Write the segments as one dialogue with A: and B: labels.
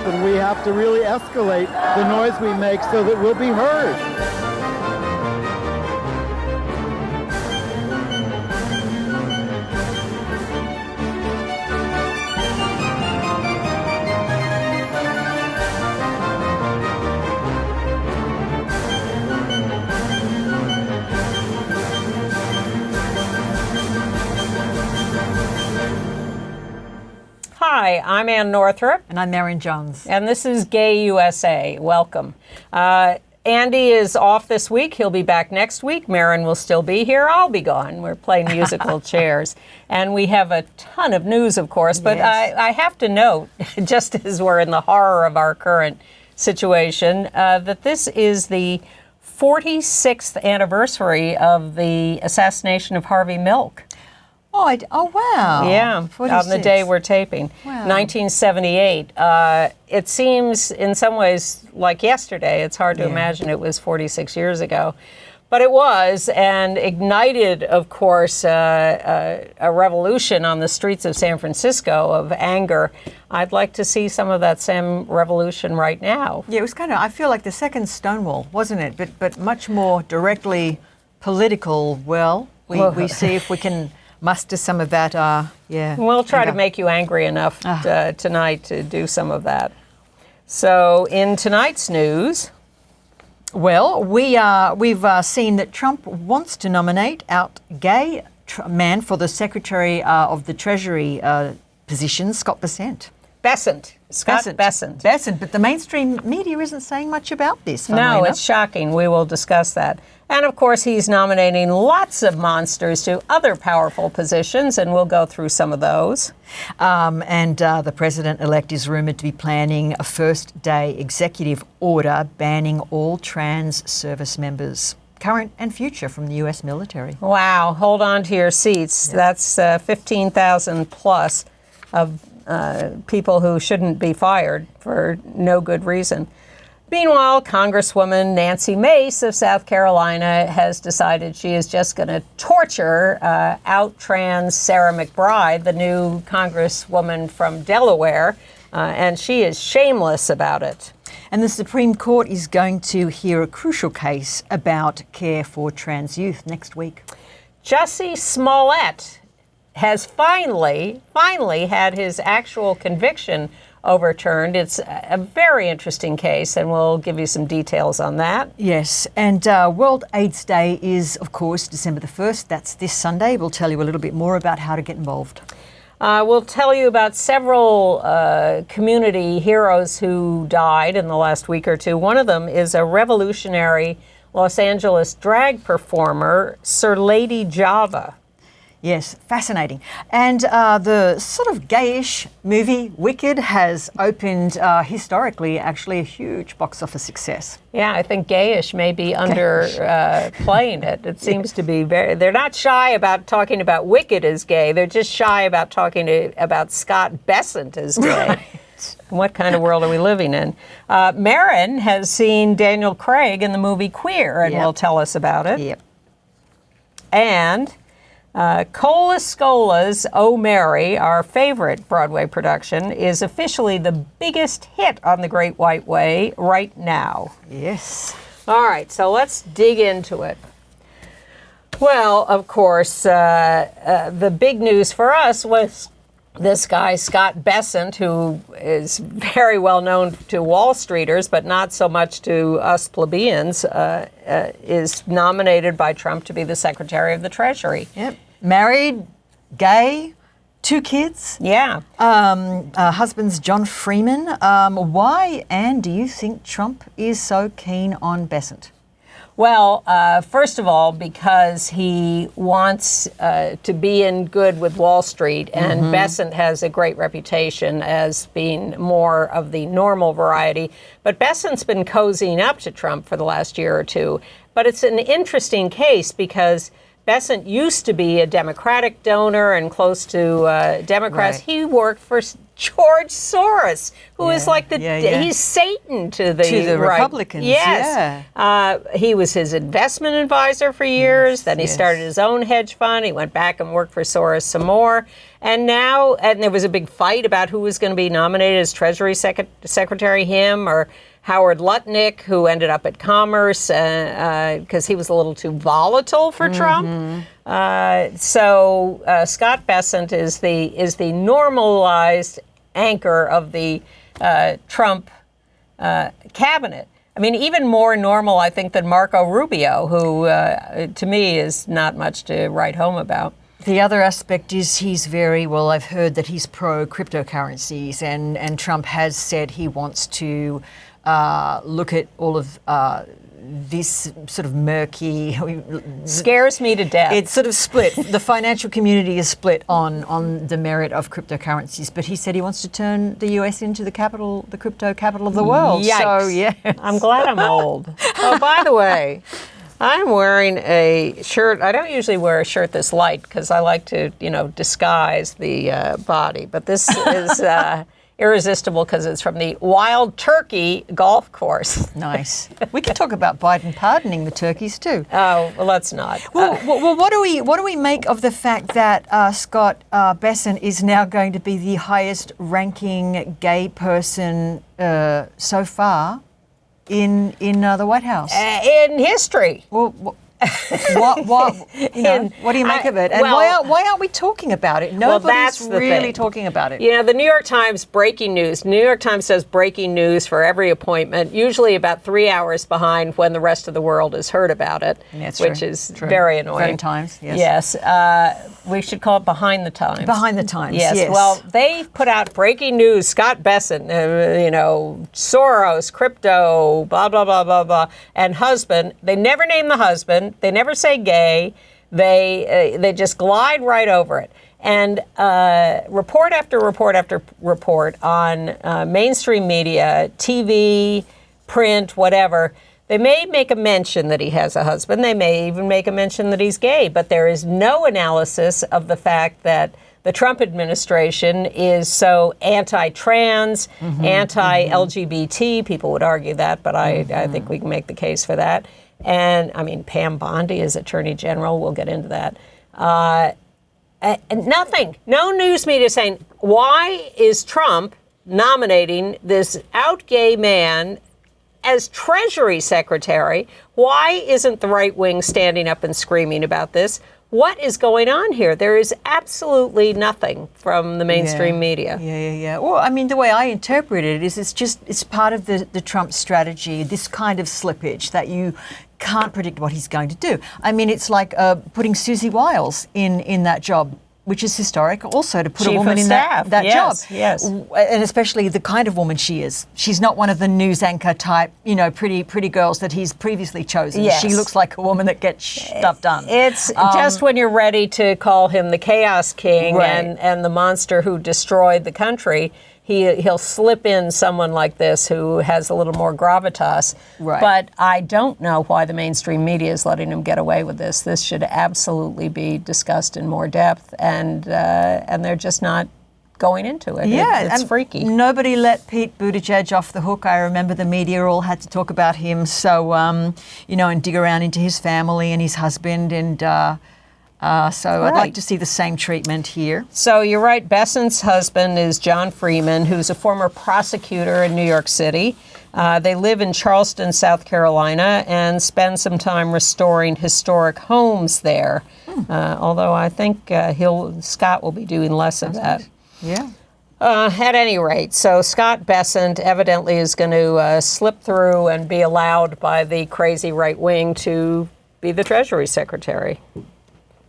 A: and we have to really escalate the noise we make so that we'll be heard.
B: Hi, I'm Ann Northrop.
C: And I'm Merryn Johns.
B: And this is Gay USA. Welcome. Andy is off this week. He'll be back next week. Merryn will still be here. I'll be gone. We're playing musical chairs. And we have a ton of news, of course. But yes. I have to note, just as we're in the horror of our current situation, that this is the 46th anniversary of the assassination of Harvey Milk.
C: Oh, wow.
B: Yeah,
C: 46.
B: On the day we're taping,
C: wow.
B: 1978. It seems in some ways like yesterday. It's hard to imagine it was 46 years ago. But it was, and ignited, of course, a revolution on the streets of San Francisco of anger. I'd like to see some of that same revolution right now.
C: Yeah, it was kind of, I feel like the second Stonewall, wasn't it? But much more directly political. Well, we see if we can muster some of that,
B: We'll try to make you angry enough tonight to do some of that. So in tonight's news...
C: Well, we've seen that Trump wants to nominate out gay man for the Secretary of the Treasury position, Scott Bessent.
B: Scott Bessent.
C: Bessent, but the mainstream media isn't saying much about this.
B: No, it's shocking. We will discuss that. And of course, he's nominating lots of monsters to other powerful positions, and we'll go through some of those.
C: And the president-elect is rumored to be planning a first-day executive order banning all trans service members, current and future, from the U.S. military.
B: Wow. Hold on to your seats. Yeah. That's 15,000 plus of people who shouldn't be fired for no good reason. Meanwhile, Congresswoman Nancy Mace of South Carolina has decided she is just going to torture out trans Sarah McBride, the new Congresswoman from Delaware, and she is shameless about it.
C: And the Supreme Court is going to hear a crucial case about care for trans youth next week.
B: Jussie Smollett has finally had his actual conviction overturned. It's a very interesting case, and we'll give you some details on that.
C: Yes, and World AIDS Day is, of course, December the 1st. That's this Sunday. We'll tell you a little bit more about how to get involved.
B: We'll tell you about several community heroes who died in the last week or two. One of them is a revolutionary Los Angeles drag performer, Sir Lady Java.
C: Yes, fascinating. And the sort of gayish movie Wicked has opened historically actually a huge box office success.
B: Yeah, I think gayish may be underplaying it. It seems to be they're not shy about talking about Wicked as gay. They're just shy about talking about Scott Bessent as gay.
C: Right.
B: What kind of world are we living in? Merryn has seen Daniel Craig in the movie Queer, and will tell us about it.
C: Yep.
B: And Cola Scola's Oh Mary, our favorite Broadway production, is officially the biggest hit on the Great White Way right now.
C: Yes.
B: All right, so let's dig into it. Well, of course, the big news for us was this guy, Scott Bessent, who is very well known to Wall Streeters, but not so much to us plebeians, is nominated by Trump to be the Secretary of the Treasury.
C: Yep. Married, gay, 2 kids.
B: Yeah.
C: Husband's John Freeman. Why, Anne, do you think Trump is so keen on Bessent?
B: Well, first of all, because he wants to be in good with Wall Street, and Bessent has a great reputation as being more of the normal variety. But Bessent's been cozying up to Trump for the last year or two. But it's an interesting case because Bessent used to be a Democratic donor and close to Democrats. Right. He worked for George Soros, who is like he's Satan to the right.
C: Republicans.
B: Yes. Yeah. He was his investment advisor for years. Then he started his own hedge fund. He went back and worked for Soros some more. And there was a big fight about who was going to be nominated as Treasury Secretary, him or Howard Lutnick, who ended up at Commerce because he was a little too volatile for Trump. So Scott Bessent is the normalized anchor of the Trump cabinet. I mean, even more normal, I think, than Marco Rubio, who to me is not much to write home about.
C: The other aspect is I've heard that he's pro cryptocurrencies, and Trump has said he wants to look at all of this sort of murky...
B: Scares me to death.
C: It's sort of split. The financial community is split on the merit of cryptocurrencies, but he said he wants to turn the US into the crypto capital of the world.
B: Yikes.
C: So, yeah.
B: I'm glad I'm old. Oh, by the way, I'm wearing a shirt. I don't usually wear a shirt this light because I like to, disguise the body. But this is irresistible because it's from the Wild Turkey golf course.
C: Nice. We could talk about Biden pardoning the turkeys too.
B: Oh, well, let's not.
C: Well, what do we make of the fact that Scott Bessent is now going to be the highest-ranking gay person so far in the White House?
B: In history.
C: Well, what do you make of it? And why aren't we talking about it? Nobody's really talking about it.
B: The New York Times breaking news. New York Times says breaking news for every appointment, usually about 3 hours behind when the rest of the world has heard about it, which is very annoying.
C: Behind Times, yes.
B: Yes. We should call it behind the times.
C: Behind the times,
B: yes. Well, they put out breaking news. Scott Bessent, Soros, crypto, blah, blah, blah, blah, blah, and husband. They never name the husband. They never say gay. They just glide right over it. And report after report after report on mainstream media, TV, print, whatever, they may make a mention that he has a husband. They may even make a mention that he's gay. But there is no analysis of the fact that the Trump administration is so anti-trans, anti-LGBT. People would argue that, but I think we can make the case for that. And, Pam Bondi is Attorney General. We'll get into that. And nothing. No news media saying, why is Trump nominating this out gay man as Treasury Secretary? Why isn't the right wing standing up and screaming about this? What is going on here? There is absolutely nothing from the mainstream media.
C: Yeah. Well, the way I interpret it is it's part of the Trump strategy, this kind of slippage that you can't predict what he's going to do. It's like putting Susie Wiles in that job, which is historic, also to put a woman in that job.
B: Yes.
C: And especially the kind of woman she is. She's not one of the news anchor type, pretty girls that he's previously chosen.
B: Yes.
C: She looks like a woman that gets stuff done.
B: It's just when you're ready to call him the Chaos King and the monster who destroyed the country, he'll slip in someone like this who has a little more gravitas.
C: Right.
B: But I don't know why the mainstream media is letting him get away with this. This should absolutely be discussed in more depth, and they're just not going into it.
C: Yeah,
B: it's freaky.
C: Nobody let Pete Buttigieg off the hook. I remember the media all had to talk about him, so and dig around into his family and his husband, and so I'd like to see the same treatment here.
B: So you're right. Bessent's husband is John Freeman, who's a former prosecutor in New York City. They live in Charleston, South Carolina, and spend some time restoring historic homes there. Although I think Scott will be doing less of that.
C: Yeah.
B: At any rate, so Scott Bessent evidently is going to slip through and be allowed by the crazy right wing to be the Treasury Secretary.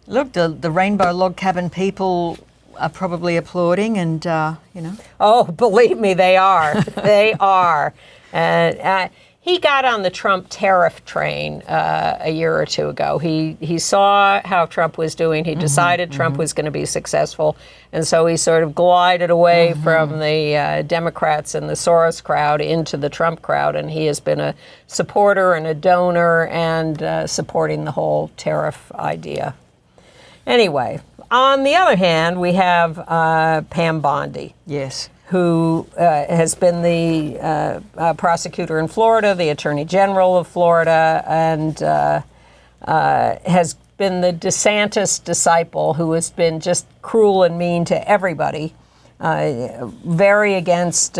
C: Look, the Rainbow Log Cabin people are probably applauding, and
B: Oh, believe me, they are. They are. He got on the Trump tariff train a year or two ago. He saw how Trump was doing. He decided Trump was going to be successful, and so he sort of glided away from the Democrats and the Soros crowd into the Trump crowd, and he has been a supporter and a donor and supporting the whole tariff idea. Anyway, on the other hand, we have Pam Bondi.
C: Yes.
B: Who has been the prosecutor in Florida, the Attorney General of Florida, and has been the DeSantis disciple who has been just cruel and mean to everybody. Very against,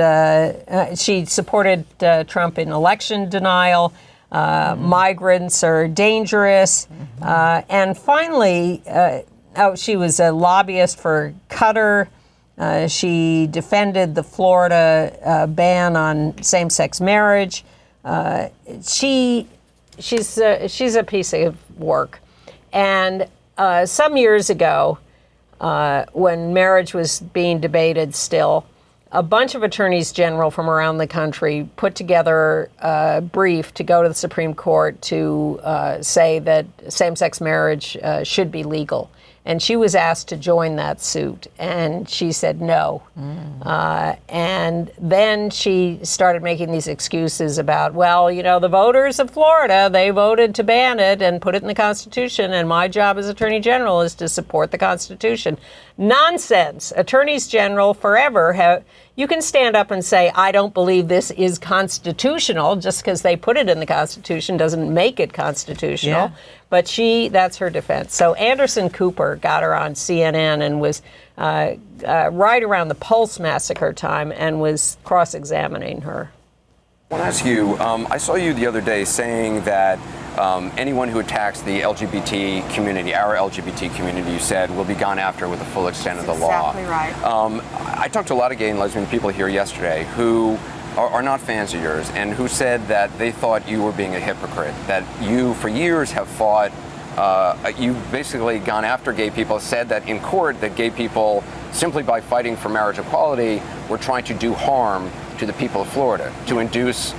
B: she supported Trump in election denial. Migrants are dangerous. And finally, she was a lobbyist for Qatar. She defended the Florida ban on same-sex marriage. She's a piece of work. And some years ago, when marriage was being debated still, a bunch of attorneys general from around the country put together a brief to go to the Supreme Court to say that same-sex marriage should be legal. And she was asked to join that suit, and she said no. And then she started making these excuses about, well, you know, the voters of Florida, they voted to ban it and put it in the Constitution, and my job as Attorney General is to support the Constitution. Nonsense. Attorneys General forever have... You can stand up and say, I don't believe this is constitutional. Just because they put it in the Constitution doesn't make it constitutional. Yeah. But that's her defense. So Anderson Cooper got her on CNN and was right around the Pulse massacre time and was cross-examining her.
D: I want to ask you, I saw you the other day saying that anyone who attacks the LGBT community, our LGBT community, you said, will be gone after with the full extent of the law.
E: Exactly right.
D: I talked to a lot of gay and lesbian people here yesterday who are not fans of yours and who said that they thought you were being a hypocrite, that you for years have fought, you've basically gone after gay people, said that in court that gay people, simply by fighting for marriage equality, were trying to do harm to the people of Florida, to induce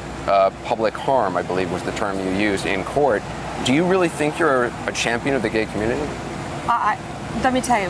D: public harm, I believe was the term you used in court. Do you really think you're a champion of the gay community?
E: Let me tell you,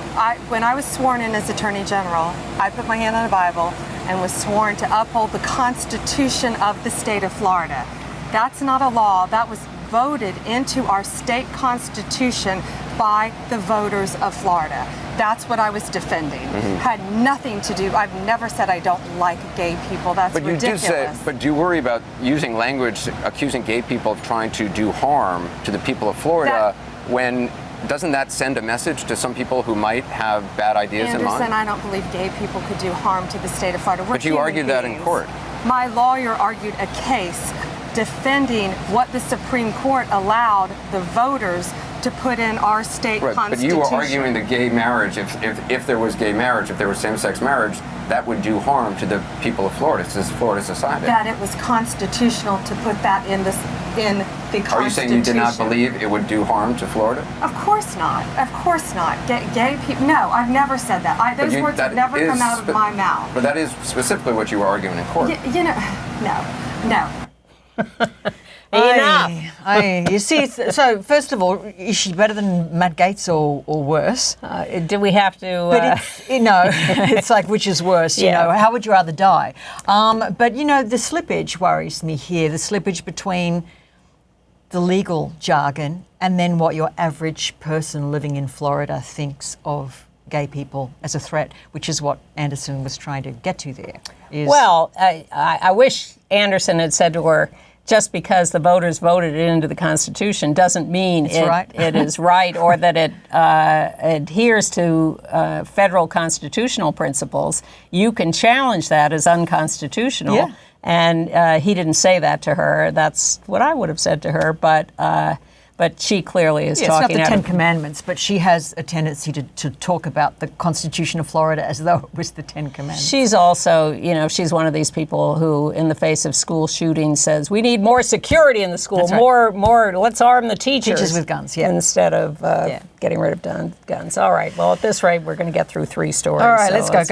E: when I was sworn in as Attorney General, I put my hand on the Bible and was sworn to uphold the Constitution of the state of Florida. That's not a law. That was voted into our state constitution by the voters of Florida. That's what I was defending. Had nothing to do, I've never said I don't like gay people. That's ridiculous.
D: But do you worry about using language accusing gay people of trying to do harm to the people of Florida when doesn't that send a message to some people who might have bad ideas in mind?
E: Anderson, I don't believe gay people could do harm to the state of Florida.
D: But you argued that in court.
E: My lawyer argued a case defending what the Supreme Court allowed the voters to put in our state constitution.
D: But you were arguing that gay marriage, if there was gay marriage, if there was same-sex marriage, that would do harm to the people of Florida, to Florida society.
E: That it was constitutional to put that in the Constitution.
D: Are you saying you did not believe it would do harm to Florida?
E: Of course not. Of course not. Gay people. No, I've never said that. Those words have never come out of my mouth.
D: But that is specifically what you were arguing in court.
E: You know, no.
B: Enough.
C: You see, so first of all, is she better than Matt Gaetz or worse?
B: Do we have to?
C: But it's like which is worse? You know, how would you rather die? But you know, the slippage worries me here. The slippage between the legal jargon and then what your average person living in Florida thinks of gay people as a threat, which is what Anderson was trying to get to there.
B: Well, I wish Anderson had said to her, just because the voters voted it into the Constitution doesn't mean it is right or that it adheres to federal constitutional principles. You can challenge that as unconstitutional. Yeah. And he didn't say that to her. That's what I would have said to her. But she clearly is talking
C: it's not the Ten Commandments, but she has a tendency to talk about the Constitution of Florida as though it was the Ten Commandments.
B: She's also, she's one of these people who, in the face of school shootings, says, we need more security in the school, more, let's arm the teachers.
C: Teachers with guns,
B: instead of getting rid of guns. All right, well, at this rate, we're going to get through 3 stories.
C: All right, let's go.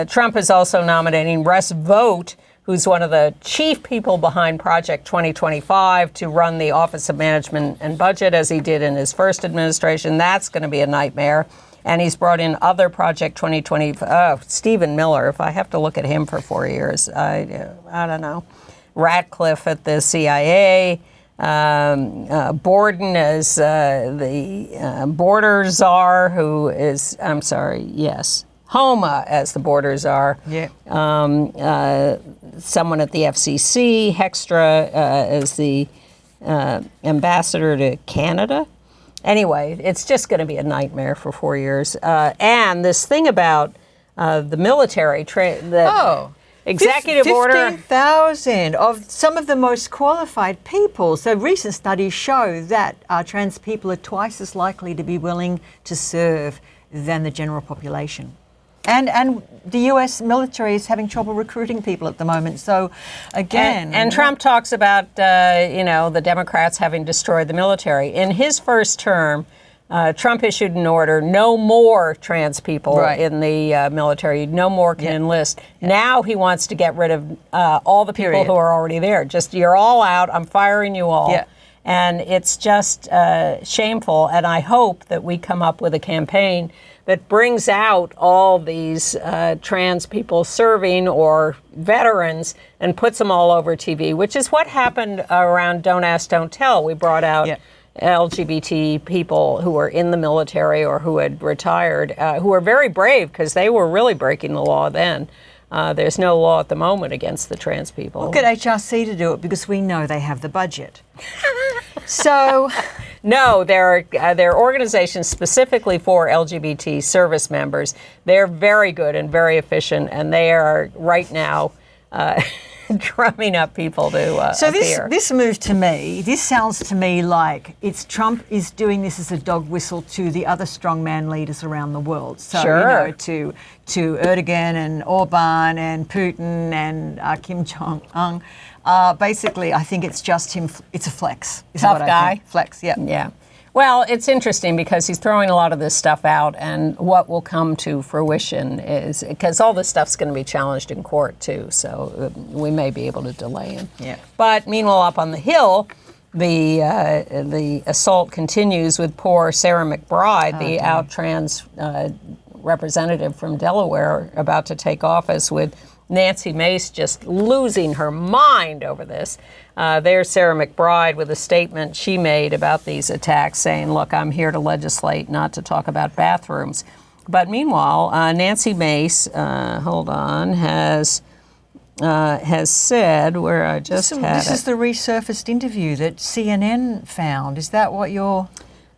B: Trump is also nominating Russ Vought, who's one of the chief people behind Project 2025 to run the Office of Management and Budget, as he did in his first administration. That's going to be a nightmare. And he's brought in other Project 2020, Stephen Miller, if I have to look at him for 4 years, I don't know. Ratcliffe at the CIA, Borden as the border czar, who is, Homa as the border czar. Yeah. Someone at the FCC, Hextra as the ambassador to Canada. Anyway, it's just going to be a nightmare for 4 years. And this thing about the military, executive order.
C: 15,000 of some of the most qualified people. So recent studies show that trans people are twice as likely to be willing to serve than the general population. And the US military is having trouble recruiting people at the moment. So again...
B: And Trump talks about, the Democrats having destroyed the military. In his first term, Trump issued an order, no more trans people in the military, no more can enlist. Yeah. Now he wants to get rid of all the people who are already there. Just, you're all out, I'm firing you all. Yeah. And it's just shameful. And I hope that we come up with a campaign that brings out all these trans people serving or veterans and puts them all over TV, which is what happened around Don't Ask, Don't Tell. We brought out LGBT people who were in the military or who had retired, who were very brave because they were really breaking the law then. There's no law at the moment against the trans people.
C: We'll get HRC to do it because we know they have the budget. So...
B: No, they're organizations specifically for LGBT service members. They're very good and very efficient, and they are right now drumming up people to
C: So
B: appear.
C: this move to me, this sounds to me like Trump is doing this as a dog whistle to the other strongman leaders around the world. So to Erdogan and Orban and Putin and Kim Jong-un. Basically, I think it's just him. It's a flex.
B: Tough guy.
C: Flex, yeah.
B: Yeah. Well, it's interesting because he's throwing a lot of this stuff out, and what will come to fruition is, because all this stuff's going to be challenged in court too, so we may be able to delay him.
C: Yeah.
B: But meanwhile, up on the Hill, the assault continues with poor Sarah McBride, the out trans representative from Delaware, about to take office, with Nancy Mace just losing her mind over this. There's Sarah McBride with a statement she made about these attacks, saying, look, I'm here to legislate, not to talk about bathrooms. But meanwhile, Nancy Mace, has said, where I just had
C: This is the resurfaced interview that CNN found. Is that what you're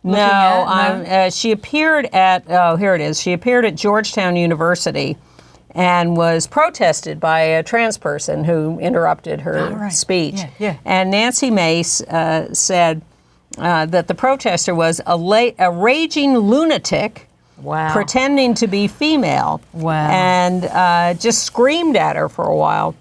C: looking
B: at?
C: No,
B: she appeared at, here it is, she appeared at Georgetown University and was protested by a trans person who interrupted her speech.
C: Yeah, yeah.
B: And Nancy Mace said that the protester was a raging lunatic pretending to be female.
C: Wow.
B: And just screamed at her for a while,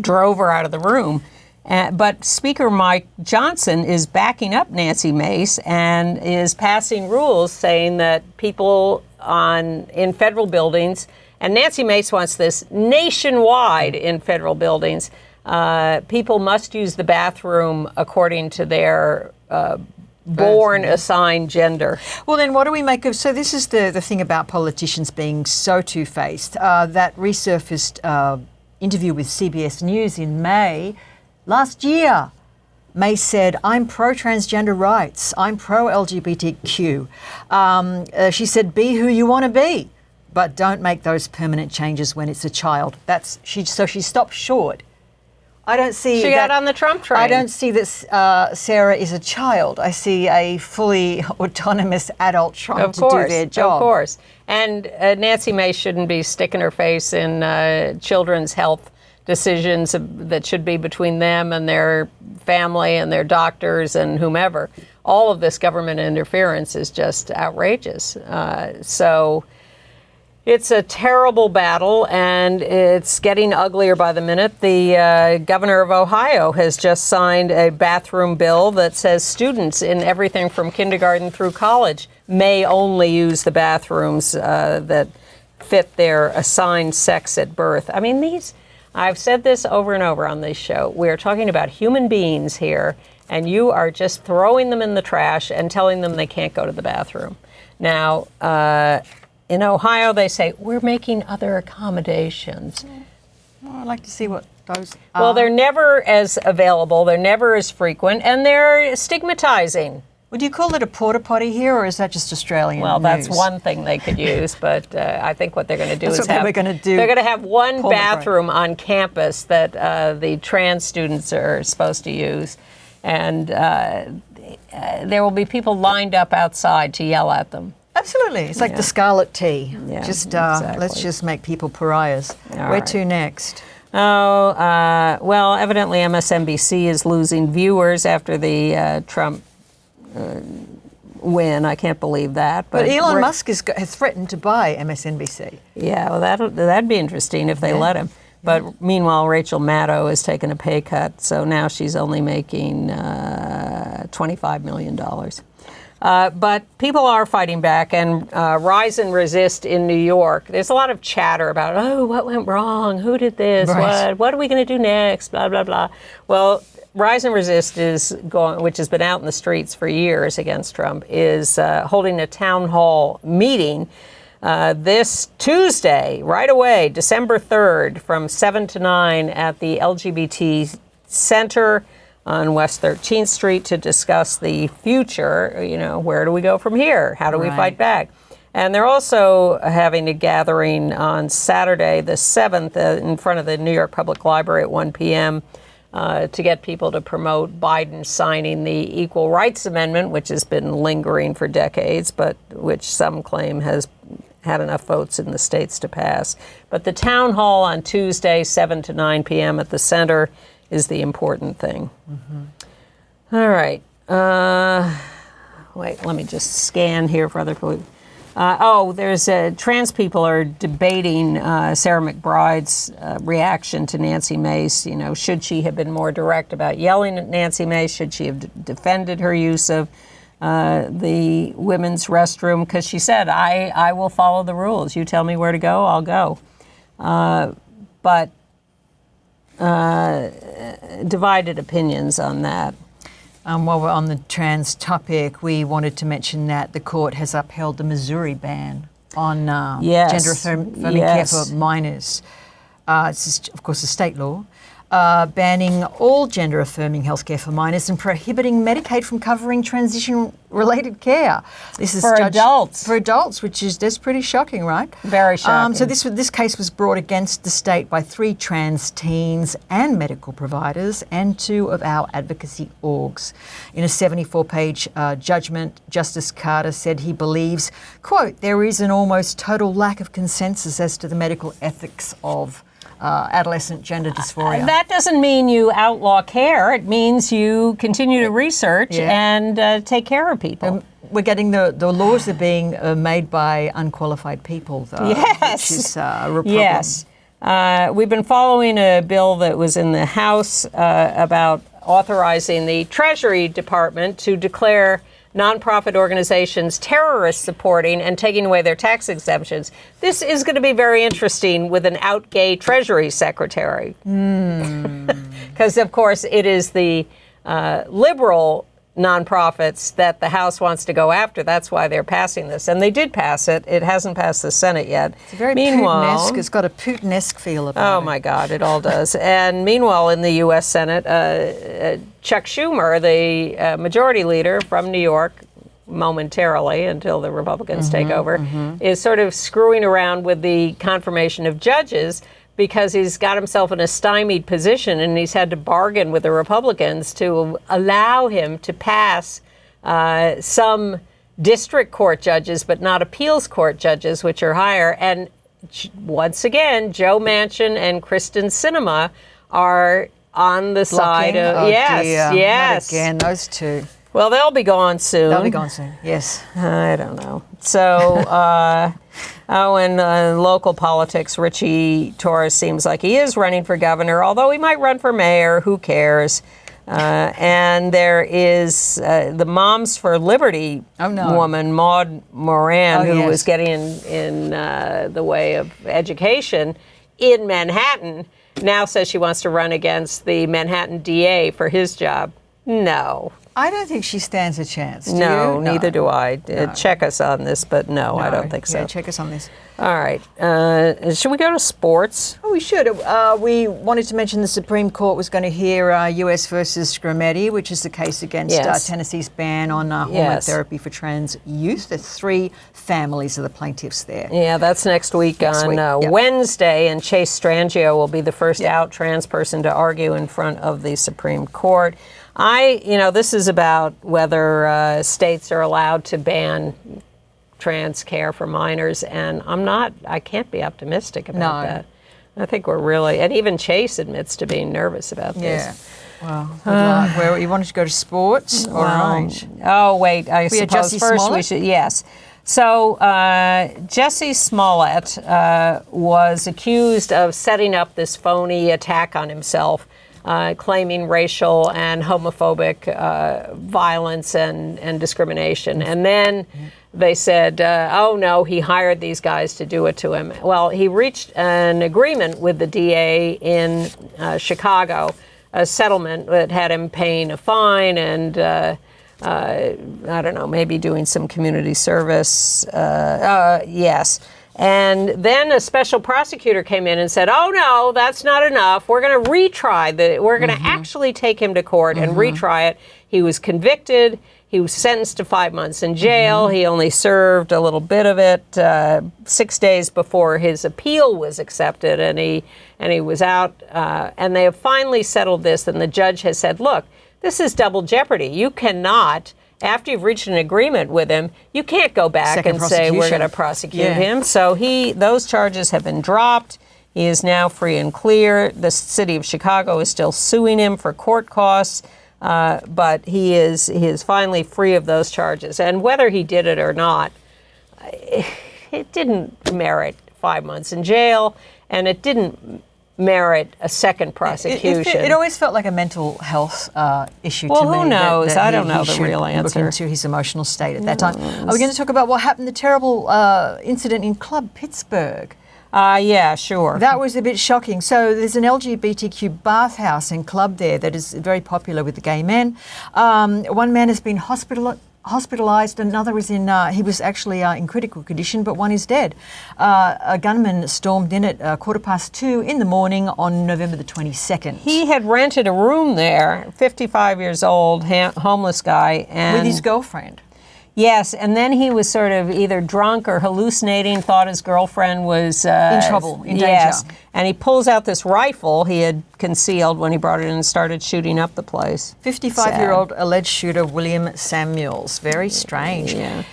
B: drove her out of the room. But Speaker Mike Johnson is backing up Nancy Mace and is passing rules saying that people in federal buildings, and Nancy Mace wants this nationwide in federal buildings, people must use the bathroom according to their assigned gender.
C: Well, then what do we make of, so this is the thing about politicians being so two-faced. That resurfaced interview with CBS News in May last year. May said, I'm pro-transgender rights. I'm pro-LGBTQ. She said, be who you want to be, but don't make those permanent changes when it's a child. So she stopped short. I don't see
B: She got on the Trump train.
C: I don't see that Sarah is a child. I see a fully autonomous adult trying to do their job.
B: Of course. And Nancy Mace shouldn't be sticking her face in children's health decisions that should be between them and their family and their doctors and whomever. All of this government interference is just outrageous. So it's a terrible battle, and it's getting uglier by the minute. The governor of Ohio has just signed a bathroom bill that says students in everything from kindergarten through college may only use the bathrooms that fit their assigned sex at birth. I mean, I've said this over and over on this show. We're talking about human beings here, and you are just throwing them in the trash and telling them they can't go to the bathroom. Now, in Ohio, they say, we're making other accommodations.
C: Well, I'd like to see what those are.
B: Well, they're never as available, they're never as frequent, and they're stigmatizing.
C: Would you call it a porta potty here, or is that just Australian
B: Well, that's
C: news?
B: One thing they could use, but I think what they're going to do
C: That's
B: is
C: what they're going to do.
B: They're going to have one bathroom on campus that the trans students are supposed to use. and there will be people lined up outside to yell at them.
C: Absolutely. It's like the scarlet tea.
B: Yeah,
C: Exactly. Let's just make people pariahs. Where to next?
B: Oh, well, evidently MSNBC is losing viewers after the Trump win. I can't believe that.
C: But Elon Musk has threatened to buy MSNBC.
B: Yeah, well, that'd be interesting if they let him. But meanwhile, Rachel Maddow has taken a pay cut, so now she's only making $25 million. But people are fighting back, and Rise and Resist in New York, there's a lot of chatter about, what went wrong? Who did this?
C: Right.
B: What are we going to do next? Blah, blah, blah. Well, Rise and Resist is going, which has been out in the streets for years against Trump, is holding a town hall meeting this Tuesday, right away, December 3rd, from 7 to 9 at the LGBT Center on West 13th Street to discuss the future. Where do we go from here? How do we fight back? And they're also having a gathering on Saturday, the 7th, in front of the New York Public Library at 1 p.m. To get people to promote Biden signing the Equal Rights Amendment, which has been lingering for decades, but which some claim has had enough votes in the states to pass. But the town hall on Tuesday, 7 to 9 p.m. at the center is the important thing. Mm-hmm. All right. Wait, let me just scan here for other people. There's trans people are debating Sarah McBride's reaction to Nancy Mace. Should she have been more direct about yelling at Nancy Mace? Should she have defended her use of the women's restroom? Because she said, I will follow the rules. You tell me where to go, I'll go. But divided opinions on that.
C: While we're on the trans topic, we wanted to mention that the court has upheld the Missouri ban on gender-affirming care for minors. It's, of course, a state law. Banning all gender-affirming healthcare for minors and prohibiting Medicaid from covering transition-related care. This is
B: for adults.
C: For adults, that's pretty shocking, right?
B: Very shocking.
C: So this case was brought against the state by 3 trans teens and medical providers and 2 of our advocacy orgs. In a 74-page judgment, Justice Carter said he believes, quote, there is an almost total lack of consensus as to the medical ethics of adolescent gender dysphoria.
B: That doesn't mean you outlaw care. It means you continue to research and take care of people.
C: We're getting the laws are being made by unqualified people, though, which is a real problem.
B: Yes. We've been following a bill that was in the House about authorizing the Treasury Department to declare nonprofit organizations terrorist supporting and taking away their tax exemptions. This is going to be very interesting with an out gay Treasury Secretary. Because, of course, it is the liberal nonprofits that the House wants to go after. That's why they're passing this. And they did pass it. It hasn't passed the Senate yet.
C: It's very Putin-esque. It's got a Putin-esque feel about it.
B: Oh, my God, it all does. And meanwhile, in the U.S. Senate, Chuck Schumer, the majority leader from New York, momentarily until the Republicans take over, is sort of screwing around with the confirmation of judges because he's got himself in a stymied position and he's had to bargain with the Republicans to allow him to pass some district court judges, but not appeals court judges, which are higher. And once again, Joe Manchin and Kristen Sinema are on the side of...
C: Yes.
B: Yes.
C: Not again, those 2.
B: Well, they'll be gone soon.
C: They'll be gone soon, yes.
B: I don't know. So, in local politics, Richie Torres seems like he is running for governor, although he might run for mayor. Who cares? And there is the Moms for Liberty woman, Maud Moran, who was getting in the way of education in Manhattan, now says she wants to run against the Manhattan DA for his job. No.
C: I don't think she stands a chance. Do
B: no,
C: you?
B: Neither do I. Check us on this, but no, I don't think so.
C: Yeah, check us on this.
B: All right. Should we go to sports?
C: Oh, we should. We wanted to mention the Supreme Court was going to hear U.S. versus Scarametti, which is the case against Tennessee's ban on hormone therapy for trans youth. There's 3 families of the plaintiffs there. Yeah,
B: that's next week on Wednesday, and Chase Strangio will be the first out trans person to argue in front of the Supreme Court. This is about whether states are allowed to ban trans care for minors, and I can't be optimistic about that. I think we're really, and even Chase admits to being nervous about this.
C: Well, good luck. Where you wanted to go to sports? All right.
B: Oh, wait, I suppose
C: Jussie
B: first
C: Smollett?
B: we should, yes. So Jussie Smollett was accused of setting up this phony attack on himself, claiming racial and homophobic violence and discrimination. And then they said, oh no, he hired these guys to do it to him. Well, he reached an agreement with the DA in Chicago, a settlement that had him paying a fine and I don't know, maybe doing some community service. Yes. And then a special prosecutor came in and said, oh no, that's not enough. We're going to retry we're going to actually take him to court and retry it. He was convicted. He was sentenced to 5 months in jail. He only served a little bit of it 6 days before his appeal was accepted, and he was out. And they have finally settled this, and the judge has said, look, this is double jeopardy. You cannot, after you've reached an agreement with him, you can't go back and say we're going to prosecute him. So those charges have been dropped. He is now free and clear. The city of Chicago is still suing him for court costs. But he is finally free of those charges. And whether he did it or not, it didn't merit 5 months in jail, and it didn't merit a second prosecution.
C: It always felt like a mental health issue to me.
B: Well, who knows?
C: That
B: I don't know the real answer.
C: Look into his emotional state at that time. Are we going to talk about what happened, the terrible incident in Club Pittsburgh?
B: Yeah, sure.
C: That was a bit shocking. So there's an LGBTQ bathhouse and club there that is very popular with the gay men. One man has been hospitalised. Another is he was actually in critical condition, but one is dead. A gunman stormed in at 2:15 in the morning on November the 22nd.
B: He had rented a room there, 55 years old, homeless guy. And
C: with his girlfriend.
B: Yes, and then he was sort of either drunk or hallucinating, thought his girlfriend was
C: in trouble, in danger.
B: Yes, and he pulls out this rifle he had concealed when he brought it in and started shooting up the place.
C: 55-year-old alleged shooter William Samuels. Very strange.
B: Yeah.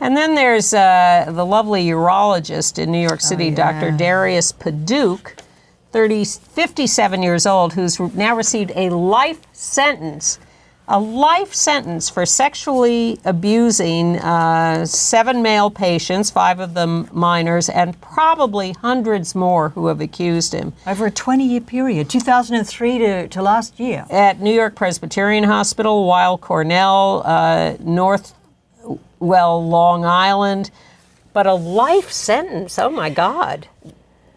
B: And then there's the lovely urologist in New York City, Dr. Darius Paduch, 57 years old, who's now received a life sentence for sexually abusing 7 male patients, 5 of them minors, and probably hundreds more who have accused him.
C: Over a 20-year period, 2003 to last year.
B: At New York Presbyterian Hospital, Weill Cornell, Long Island. But a life sentence, oh my God.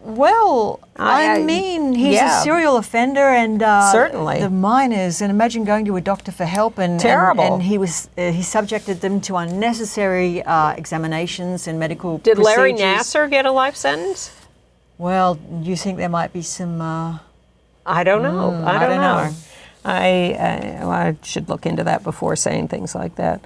C: Well, I mean, he's a serial offender, and
B: certainly
C: the minors. And imagine going to a doctor for help, and
B: terrible.
C: And he subjected them to unnecessary examinations and medical.
B: Did
C: procedures.
B: Larry Nassar get a life sentence?
C: Well, you think there might be some?
B: I don't know. I don't know. I should look into that before saying things like that.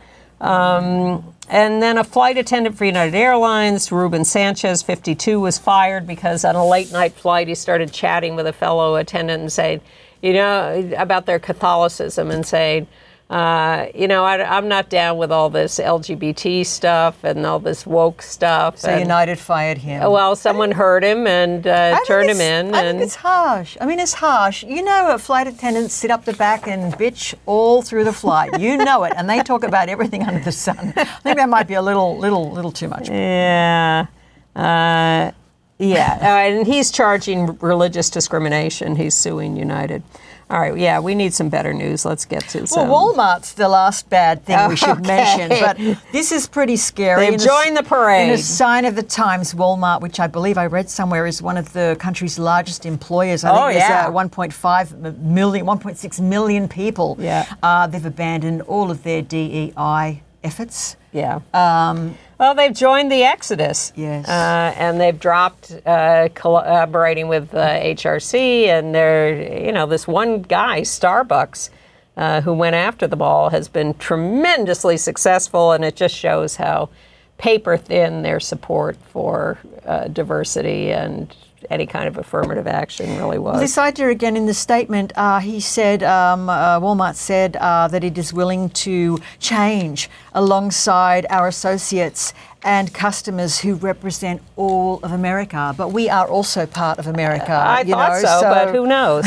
B: And then a flight attendant for United Airlines, Ruben Sanchez, 52, was fired because on a late night flight he started chatting with a fellow attendant and saying, about their Catholicism and saying, I'm not down with all this LGBT stuff and all this woke stuff.
C: So United fired him.
B: Well, someone heard him and turned him in.
C: I think it's harsh. I mean, it's harsh. Flight attendants sit up the back and bitch all through the flight. You know it. And they talk about everything under the sun. I think that might be a little too much.
B: Yeah. And he's charging religious discrimination. He's suing United. All right, yeah, we need some better news. Let's get to some.
C: Well, Walmart's the last bad thing we should mention, but this is pretty scary.
B: They've joined the parade.
C: In a sign of the times, Walmart, which I believe I read somewhere is one of the country's largest employers. I think there's 1.6 million people.
B: Yeah.
C: They've abandoned all of their DEI efforts.
B: Yeah. Well, they've joined the exodus.
C: Yes.
B: And they've dropped collaborating with HRC, and they're, this one guy, Starbucks, who went after the ball, has been tremendously successful, and it just shows how paper thin their support for diversity and any kind of affirmative action really was.
C: This idea, again, in the statement, he said, Walmart said that it is willing to change alongside our associates and customers who represent all of America. But we are also part of America.
B: I thought so, but who knows?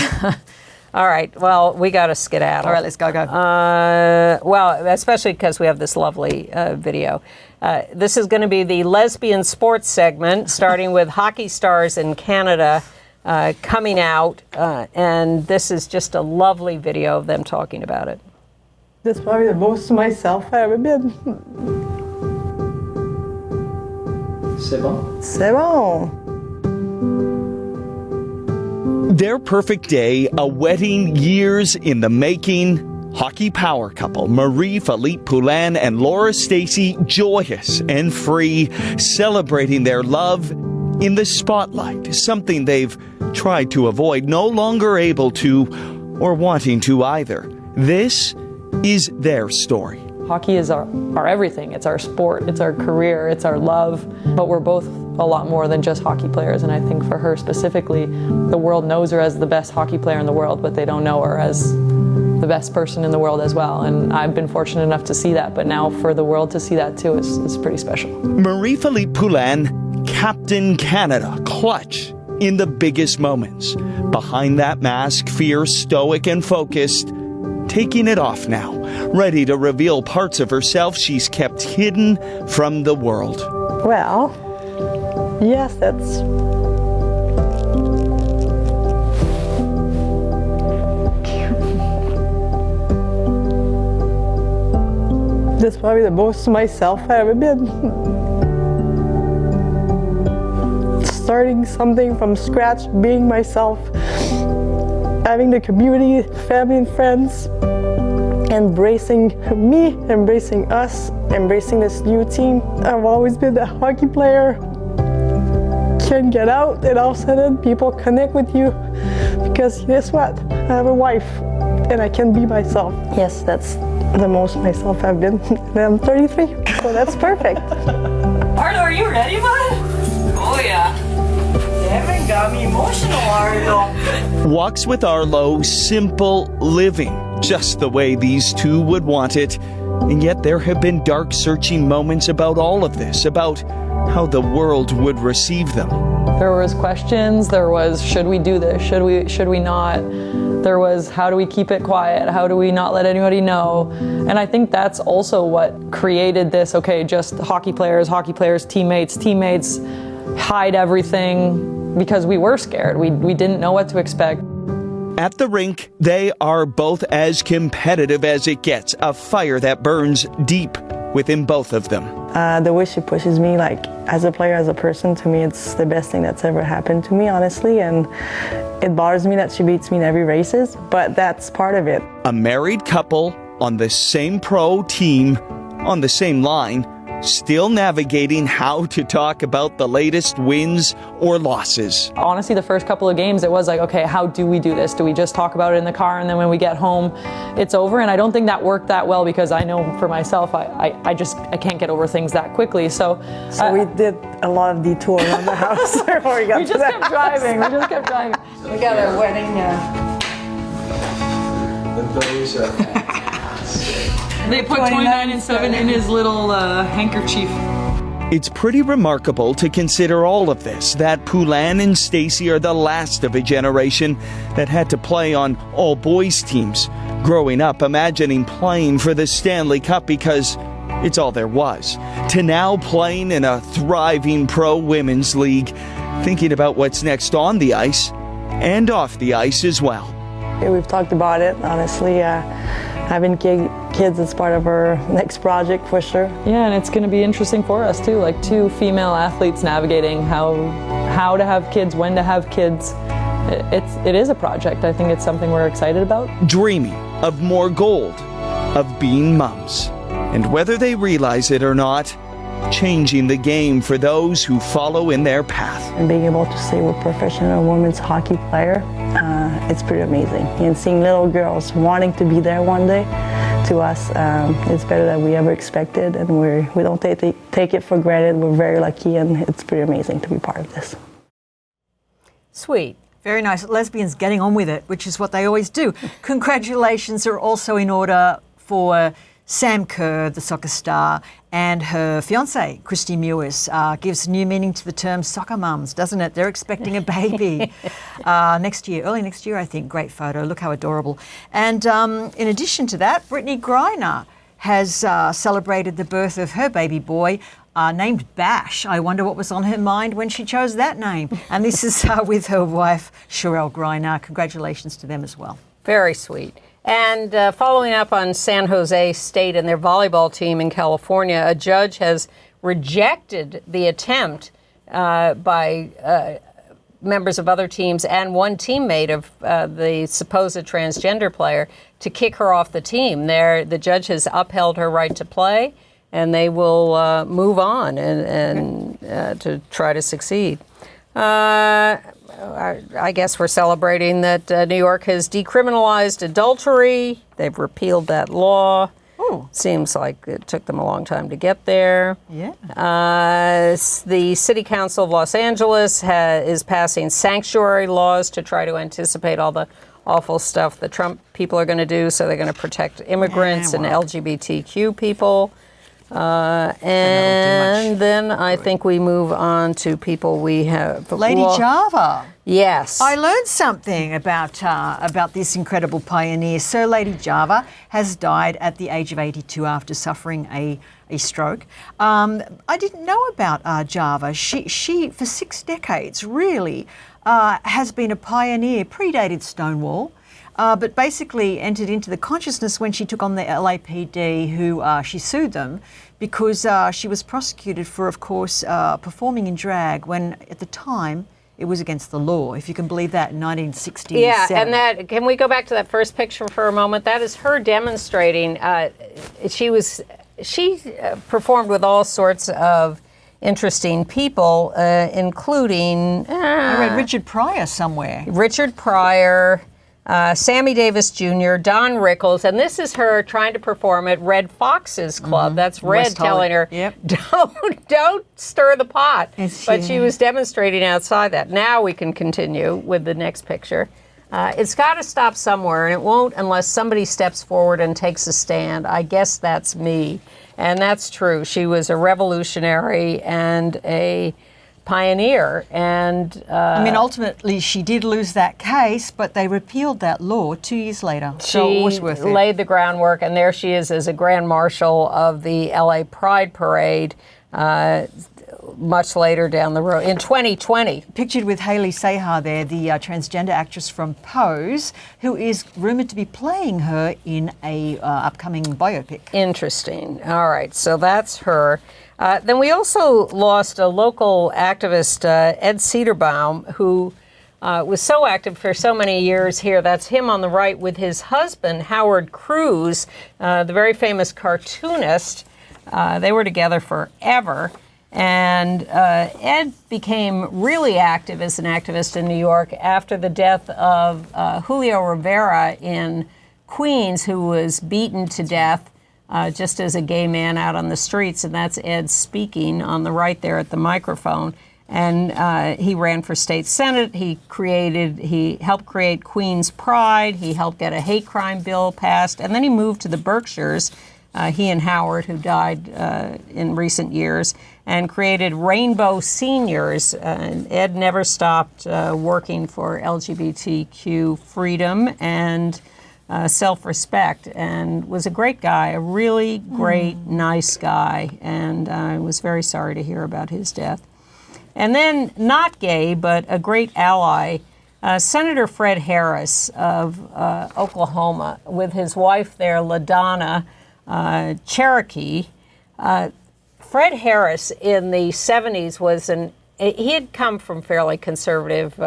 B: All right, well, we got to skedaddle.
C: All right, let's go.
B: Well, especially because we have this lovely video. This is going to be the lesbian sports segment, starting with hockey stars in Canada coming out. And this is just a lovely video of them talking about it.
F: That's probably the most myself I've ever been.
G: C'est bon?
F: C'est bon.
H: Their perfect day, a wedding years in the making. Hockey power couple Marie-Philippe Poulin and Laura Stacey, joyous and free, celebrating their love in the spotlight, something they've tried to avoid, no longer able to or wanting to either. This is their story.
I: Hockey is our everything. It's our sport, it's our career, it's our love, but we're both a lot more than just hockey players. And I think for her specifically, the world knows her as the best hockey player in the world, but they don't know her as the best person in the world as well. And I've been fortunate enough to see that, but now for the world to see that too is pretty special.
H: Marie-Philippe Poulin, Captain Canada, clutch in the biggest moments. Behind that mask, fierce, stoic, and focused, taking it off now, ready to reveal parts of herself she's kept hidden from the world.
F: Well, yes, that's... That's probably the most myself I've ever been. Starting something from scratch, being myself, having the community, family and friends, embracing me, embracing us, embracing this new team. I've always been a hockey player. Can't get out, and all of a sudden people connect with you because guess what? I have a wife and I can be myself. Yes, that's the most myself I've been. And I'm 33, so that's perfect.
J: Arlo, are you ready, bud? Oh yeah. You haven't got me emotional, Arlo.
H: Walks with Arlo, simple living, just the way these two would want it. And yet there have been dark, searching moments about all of this, about how the world would receive them.
I: There was questions, there was, should we do this, should we not? There was, how do we keep it quiet? How do we not let anybody know? And I think that's also what created this, okay, just hockey players, teammates, hide everything, because we were scared. We didn't know what to expect.
H: At the rink, they are both as competitive as it gets, a fire that burns deep within both of them.
F: The way she pushes me, like, as a player, as a person, to me, it's the best thing that's ever happened to me, honestly, and it bothers me that she beats me in every races, but that's part of it.
H: A married couple on the same pro team, on the same line, still navigating how to talk about the latest wins or losses.
I: Honestly, the first couple of games, it was like, okay, how do we do this? Do we just talk about it in the car and then when we get home, it's over? And I don't think that worked that well because I know for myself, I can't get over things that quickly. So
F: we did a lot of detour around the house before we got
I: we just kept driving. We just kept driving.
E: We got our wedding.
I: They put 29 and 7 in his little handkerchief.
H: It's pretty remarkable to consider all of this, that Poulin and Stacey are the last of a generation that had to play on all-boys teams. Growing up, imagining playing for the Stanley Cup because it's all there was, to now playing in a thriving pro women's league, thinking about what's next on the ice and off the ice as well.
F: Yeah, we've talked about it, honestly. Having kids is part of our next project for sure.
I: Yeah, and it's going to be interesting for us too, like two female athletes navigating how to have kids, when to have kids. It is a project. I think it's something we're excited about.
H: Dreaming of more gold, of being mums, and whether they realize it or not, changing the game for those who follow in their path.
F: And being able to say we're professional women's hockey player, it's pretty amazing. And seeing little girls wanting to be there one day, to us, it's better than we ever expected, and we don't take it for granted. We're very lucky, and it's pretty amazing to be part of this.
B: Sweet.
C: Very nice. Lesbians getting on with it, which is what they always do. Congratulations are also in order for Sam Kerr, the soccer star, and her fiance, Christy Mewis. Gives new meaning to the term soccer mums, doesn't it? They're expecting a baby next year, early next year, I think. Great photo. Look how adorable. And in addition to that, Brittany Griner has celebrated the birth of her baby boy, named Bash. I wonder what was on her mind when she chose that name. And this is with her wife, Sherelle Griner. Congratulations to them as well.
B: Very sweet. And following up on San Jose State and their volleyball team in California, a judge has rejected the attempt by members of other teams and one teammate of the supposed transgender player to kick her off the team. The judge has upheld her right to play, and they will move on and to try to succeed. I guess we're celebrating that New York has decriminalized adultery. They've repealed that law.
C: Ooh.
B: Seems like it took them a long time to get there.
C: Yeah.
B: The City Council of Los Angeles is passing sanctuary laws to try to anticipate all the awful stuff the Trump people are going to do. So they're going to protect immigrants and LGBTQ people. And then I think we move on to people we have.
C: Lady Java.
B: Yes.
C: I learned something about this incredible pioneer. Sir Lady Java has died at the age of 82 after suffering a stroke. I didn't know about Java. She, for 6 decades, really has been a pioneer, predated Stonewall. But basically entered into the consciousness when she took on the LAPD, who she sued them because she was prosecuted for, of course, performing in drag when at the time it was against the law, if you can believe that, in 1967.
B: Yeah, and can we go back to that first picture for a moment? That is her demonstrating. She performed with all sorts of interesting people, including
C: I read Richard Pryor somewhere.
B: Richard Pryor. Sammy Davis Jr., Don Rickles, and this is her trying to perform at Red Fox's Club. Mm-hmm. That's Red
C: West
B: telling her,
C: yep.
B: don't stir the pot.
C: But
B: she was demonstrating outside that. Now we can continue with the next picture. It's got to stop somewhere, and it won't unless somebody steps forward and takes a stand. I guess that's me. And that's true. She was a revolutionary and a pioneer, and
C: I mean, ultimately she did lose that case, but they repealed that law 2 years later. So it was worth it.
B: She laid the groundwork, and there she is as a Grand Marshal of the LA Pride Parade much later down the road in 2020.
C: Pictured with Haley Sahar there, the transgender actress from Pose, who is rumored to be playing her in a upcoming biopic.
B: Interesting. All right, so that's her. Then we also lost a local activist, Ed Cedarbaum, who was so active for so many years here. That's him on the right with his husband, Howard Cruz, the very famous cartoonist. They were together forever. And Ed became really active as an activist in New York after the death of Julio Rivera in Queens, who was beaten to death just as a gay man out on the streets. And that's Ed speaking on the right there at the microphone. And he ran for state senate. He helped create Queens Pride. He helped get a hate crime bill passed. And then he moved to the Berkshires, he and Howard, who died in recent years, and created Rainbow Seniors. Ed never stopped working for LGBTQ freedom and self-respect, and was a great guy, a really great, nice guy, and I was very sorry to hear about his death. And then, not gay, but a great ally, Senator Fred Harris of Oklahoma, with his wife there, LaDonna Cherokee. Fred Harris in the 70s he had come from fairly conservative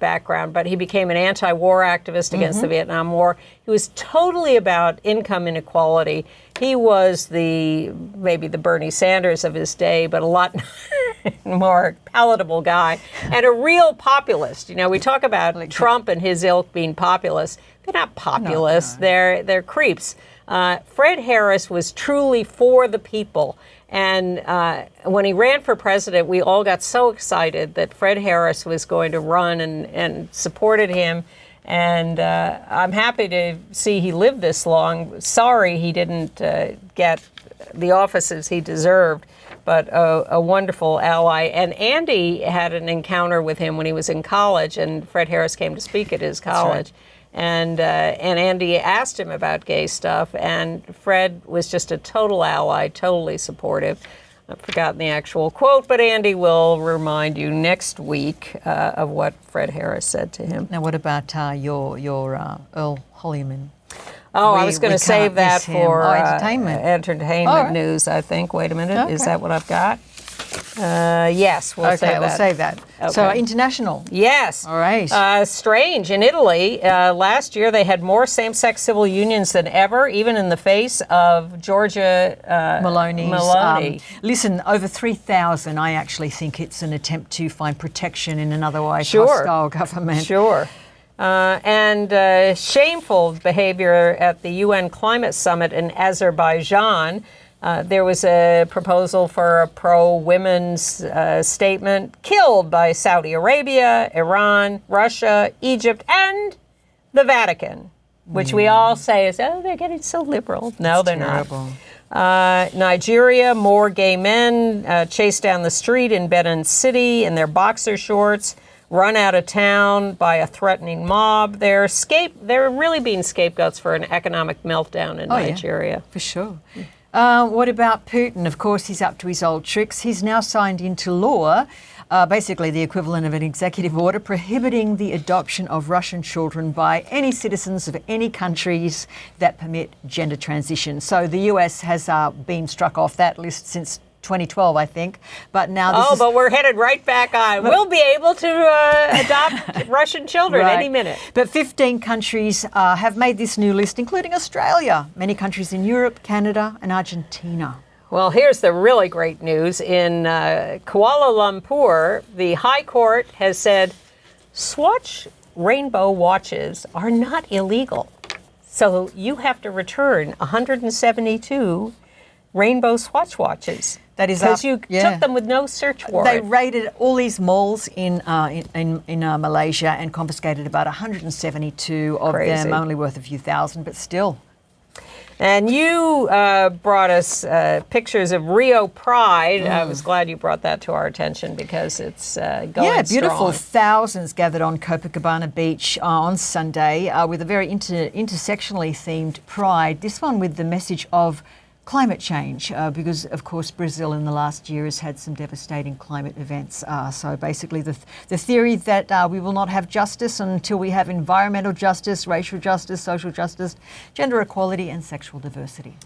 B: background, but he became an anti-war activist against the Vietnam War. He was totally about income inequality. He was maybe the Bernie Sanders of his day, but a lot more palatable guy and a real populist. You know, we talk about Trump and his ilk being populist. They're not populists. No. They're creeps. Fred Harris was truly for the people. And when he ran for president, we all got so excited that Fred Harris was going to run and supported him. And I'm happy to see he lived this long. Sorry he didn't get the offices he deserved, but a wonderful ally. And Andy had an encounter with him when he was in college, and Fred Harris came to speak at his college. And Andy asked him about gay stuff, and Fred was just a total ally, totally supportive. I've forgotten the actual quote, but Andy will remind you next week of what Fred Harris said to him.
C: Now, what about your Earl Holliman?
B: Oh, I was going to save that for
C: entertainment
B: news, I think. Wait a minute. Okay. Is that what I've got? Yes, we'll save that.
C: Okay. So international.
B: Yes.
C: All right.
B: Strange. In Italy, last year they had more same-sex civil unions than ever, even in the face of Georgia Meloni.
C: Listen, over 3,000. I actually think it's an attempt to find protection in an otherwise hostile government.
B: Sure. And shameful behavior at the UN Climate Summit in Azerbaijan. There was a proposal for a pro-women's statement killed by Saudi Arabia, Iran, Russia, Egypt, and the Vatican, which we all say is, oh, they're getting so liberal. No, they're
C: terrible.
B: not. Nigeria, more gay men chased down the street in Benin City in their boxer shorts, run out of town by a threatening mob. They're really being scapegoats for an economic meltdown in Nigeria.
C: Yeah, for sure. What about Putin? Of course, he's up to his old tricks. He's now signed into law, basically the equivalent of an executive order, prohibiting the adoption of Russian children by any citizens of any countries that permit gender transition. So the US has been struck off that list since 2012, I think. But now
B: but we're headed right back on. We'll be able to adopt Russian children any minute.
C: But 15 countries have made this new list, including Australia, many countries in Europe, Canada, and Argentina.
B: Well, here's the really great news. In Kuala Lumpur, the High Court has said Swatch rainbow watches are not illegal. So you have to return 172 rainbow Swatch watches.
C: That is
B: because you took them with no search warrant.
C: They raided all these malls in Malaysia and confiscated about 172 of them, only worth a few thousand, but still.
B: And you brought us pictures of Rio Pride. I was glad you brought that to our attention because it's going
C: beautiful.
B: strong.
C: Thousands gathered on Copacabana Beach on Sunday with a very intersectionally themed pride. This one with the message of climate change, because of course Brazil in the last year has had some devastating climate events. So basically the theory that we will not have justice until we have environmental justice, racial justice, social justice, gender equality and sexual diversity.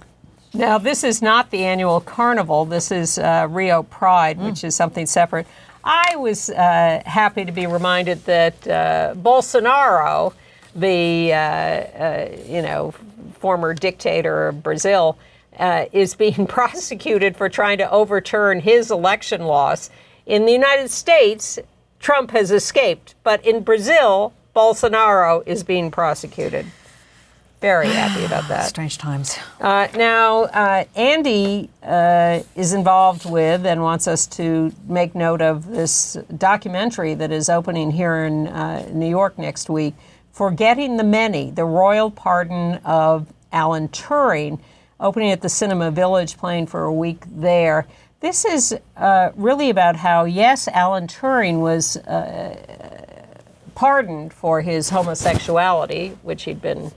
B: Now this is not the annual carnival, this is Rio Pride, which is something separate. I was happy to be reminded that Bolsonaro, the former dictator of Brazil, is being prosecuted for trying to overturn his election loss. In the United States, Trump has escaped, but in Brazil, Bolsonaro is being prosecuted. Very happy about that.
C: Strange times.
B: Now, Andy is involved with and wants us to make note of this documentary that is opening here in New York next week, Forgetting the Many, the Royal Pardon of Alan Turing, opening at the Cinema Village, playing for a week there. This is really about how, yes, Alan Turing was pardoned for his homosexuality, which he'd been,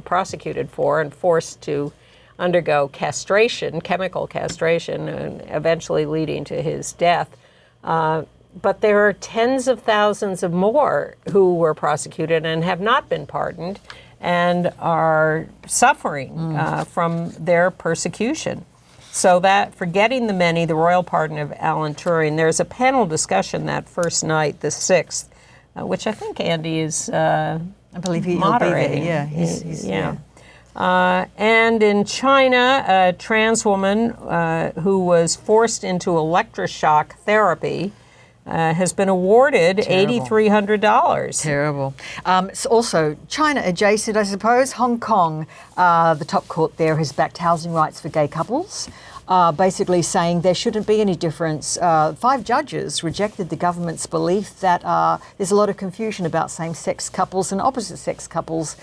B: prosecuted for and forced to undergo castration, chemical castration, and eventually leading to his death. But there are tens of thousands of more who were prosecuted and have not been pardoned and are suffering from their persecution. So that Forgetting the Many, the Royal Pardon of Alan Turing, there's a panel discussion that first night, the 6th, which I think Andy is
C: I believe he'll
B: moderating.
C: Be there. Yeah, he's
B: and in China, a trans woman who was forced into electroshock therapy has been awarded $8,300.
C: Terrible. So also, China adjacent, I suppose, Hong Kong, the top court there has backed housing rights for gay couples. basically saying there shouldn't be any difference. 5 judges rejected the government's belief that there's a lot of confusion about same-sex couples and opposite-sex couples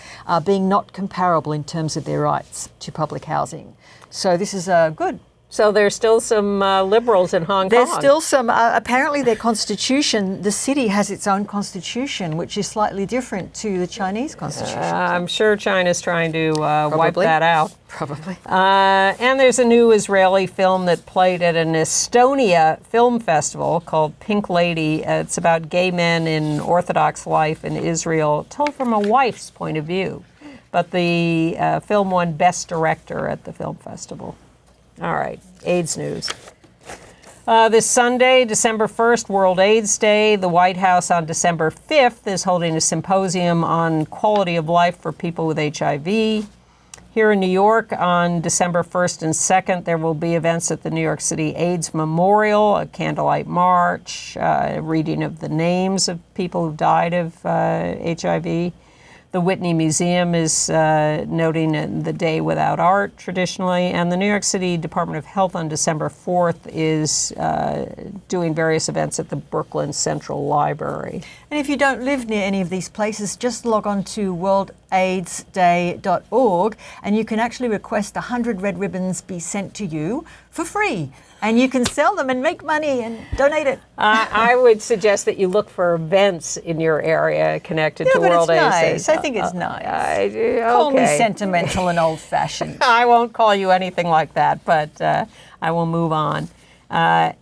C: being not comparable in terms of their rights to public housing. So this is good.
B: So there's still some liberals in Hong Kong.
C: There's still some, apparently their constitution, the city has its own constitution, which is slightly different to the Chinese constitution.
B: I'm sure China's trying to wipe that out.
C: Probably.
B: And there's a new Israeli film that played at an Estonia film festival called Pink Lady. It's about gay men in Orthodox life in Israel, told from a wife's point of view. But the film won Best Director at the film festival. All right, AIDS news. This Sunday, December 1st, World AIDS Day. The White House on December 5th is holding a symposium on quality of life for people with HIV. Here in New York on December 1st and 2nd, there will be events at the New York City AIDS Memorial, a candlelight march, a reading of the names of people who died of HIV. The Whitney Museum is noting the Day Without Art traditionally, and the New York City Department of Health on December 4th is doing various events at the Brooklyn Central Library.
C: And if you don't live near any of these places, just log on to worldaidsday.org and you can actually request 100 red ribbons be sent to you for free. And you can sell them and make money and donate it.
B: I would suggest that you look for events in your area connected to World AIDS Day.
C: Nice. I think it's nice.
B: Okay.
C: Call me sentimental and old-fashioned.
B: I won't call you anything like that, but I will move on. And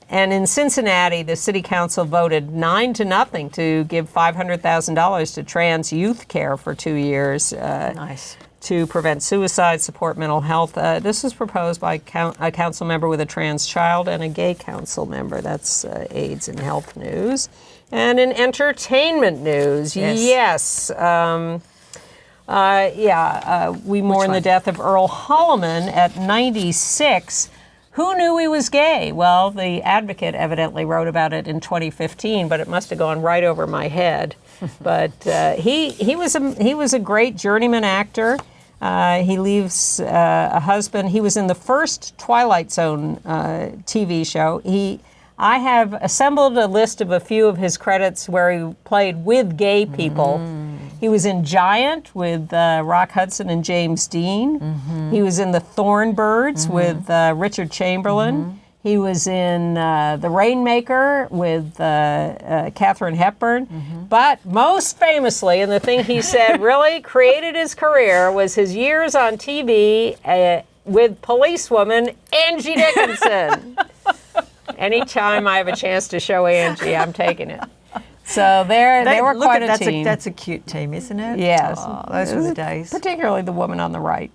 B: in Cincinnati, the city council voted 9-0 to give $500,000 to trans youth care for 2 years.
C: Nice.
B: To prevent suicide, support mental health. This was proposed by a council member with a trans child and a gay council member. That's AIDS and health news. And in entertainment news, yes. We mourn the death of Earl Holliman at 96. Who knew he was gay? Well, the Advocate evidently wrote about it in 2015, but it must have gone right over my head. But he was a great journeyman actor. He leaves a husband. He was in the first Twilight Zone TV show. I have assembled a list of a few of his credits where he played with gay people. He was in Giant with Rock Hudson and James Dean. He was in The Thornbirds with Richard Chamberlain. He was in The Rainmaker with Katharine Hepburn. But most famously, and the thing he said really created his career, was his years on TV with policewoman Angie Dickinson. Anytime I have a chance to show Angie, I'm taking it. So they were quite a team.
C: That's a cute team, isn't it?
B: Yes.
C: Oh, those were the days.
B: Particularly the woman on the right.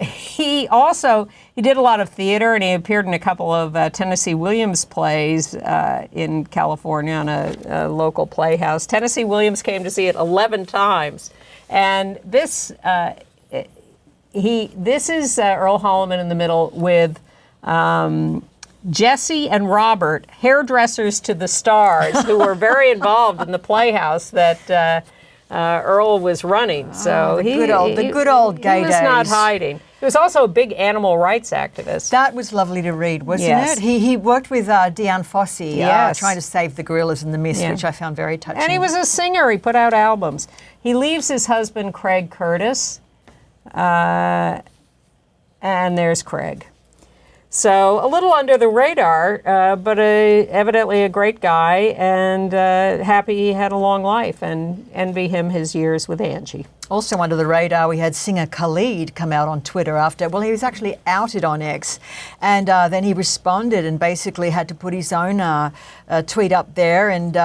B: He did a lot of theater, and he appeared in a couple of Tennessee Williams plays in California on a local playhouse. Tennessee Williams came to see it 11 times. And this is Earl Holliman in the middle with Jesse and Robert, hairdressers to the stars, who were very involved in the playhouse that Earl was running. So
C: the good old gay days.
B: He was not hiding. He was also a big animal rights activist.
C: That was lovely to read, wasn't
B: Yes.
C: it? He worked with Deanne Fossey,
B: Yes.
C: trying to save the gorillas in the mist,
B: Yeah.
C: which I found very touching.
B: And he was a singer. He put out albums. He leaves his husband, Craig Curtis. And there's Craig. So a little under the radar, but evidently a great guy, and happy he had a long life, and envy him his years with Angie.
C: Also under the radar, we had singer Khalid come out on Twitter after, well, he was actually outed on X, and then he responded and basically had to put his own tweet up there and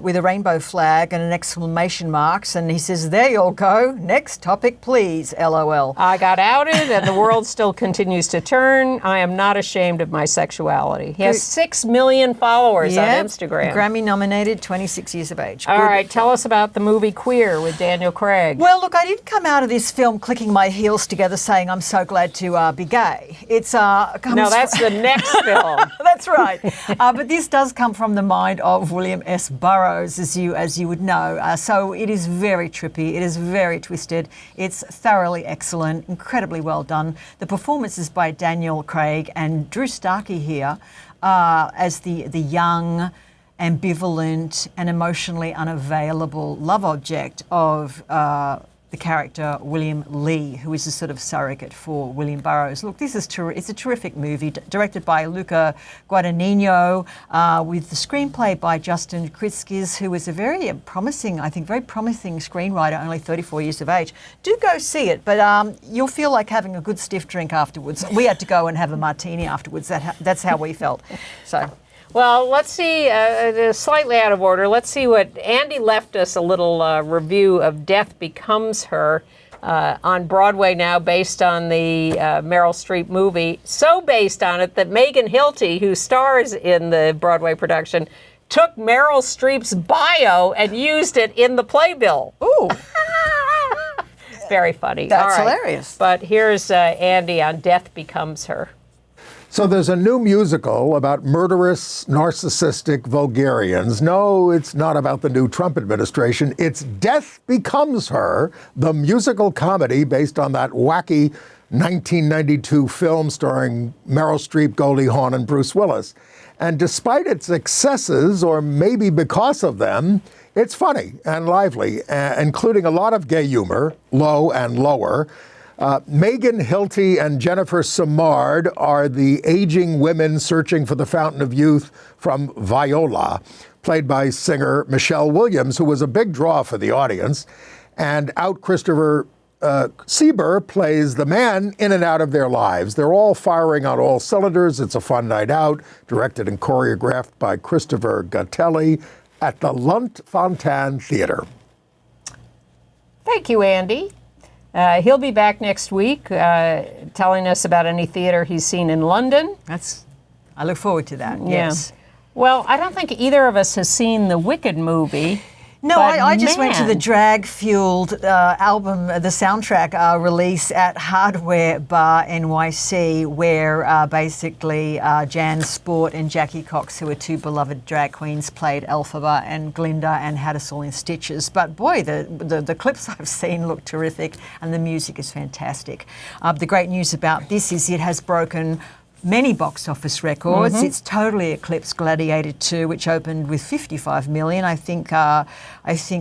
C: with a rainbow flag and an exclamation marks, and he says, "There you all go. Next topic, please. LOL."
B: I got outed, and the world still continues to turn. I am not ashamed of my sexuality. He has 6 million followers on Instagram.
C: Grammy nominated, 26 years of age.
B: All right, tell us about the movie Queer with Daniel Craig.
C: Well, Well, look, I didn't come out of this film clicking my heels together saying I'm so glad to be gay. It's
B: No, that's the next film.
C: That's right. But this does come from the mind of William S. Burroughs, as you would know. So it is very trippy. It is very twisted. It's thoroughly excellent, incredibly well done. The performances by Daniel Craig and Drew Starkey here as the young, ambivalent and emotionally unavailable love object of the character William Lee, who is a sort of surrogate for William Burroughs. Look, this is it's a terrific movie, directed by Luca Guadagnino, with the screenplay by Justin Kritzkis, who is a very promising screenwriter, only 34 years of age. Do go see it, but you'll feel like having a good stiff drink afterwards. We had to go and have a martini afterwards. That's how we felt. So.
B: Well, let's see, slightly out of order, let's see what Andy left us a little review of Death Becomes Her on Broadway now, based on the Meryl Streep movie. So based on it that Megan Hilty, who stars in the Broadway production, took Meryl Streep's bio and used it in the playbill.
C: Ooh.
B: It's very funny.
C: That's hilarious.
B: But here's Andy on Death Becomes Her.
K: So there's a new musical about murderous, narcissistic vulgarians. No, it's not about the new Trump administration. It's Death Becomes Her, the musical comedy based on that wacky 1992 film starring Meryl Streep, Goldie Hawn, and Bruce Willis. And despite its excesses, or maybe because of them, it's funny and lively, including a lot of gay humor, low and lower. Megan Hilty and Jennifer Simard are the aging women searching for the fountain of youth from Viola, played by singer Michelle Williams, who was a big draw for the audience. And out Christopher Sieber plays the man in and out of their lives. They're all firing on all cylinders. It's a fun night out, directed and choreographed by Christopher Gattelli at the Lunt Fontanne Theater.
B: Thank you, Andy. He'll be back next week telling us about any theater he's seen in London.
C: I look forward to that, yes.
B: Well, I don't think either of us has seen the Wicked movie.
C: No, I just went to the drag-fueled album, the soundtrack release at Hardware Bar NYC, where basically Jan Sport and Jackie Cox, who are two beloved drag queens, played Elphaba and Glinda and had us all in stitches. But boy, the clips I've seen look terrific, and the music is fantastic. The great news about this is it has broken many box office records. Mm-hmm. It's totally eclipsed Gladiator 2, which opened with 55 million. I think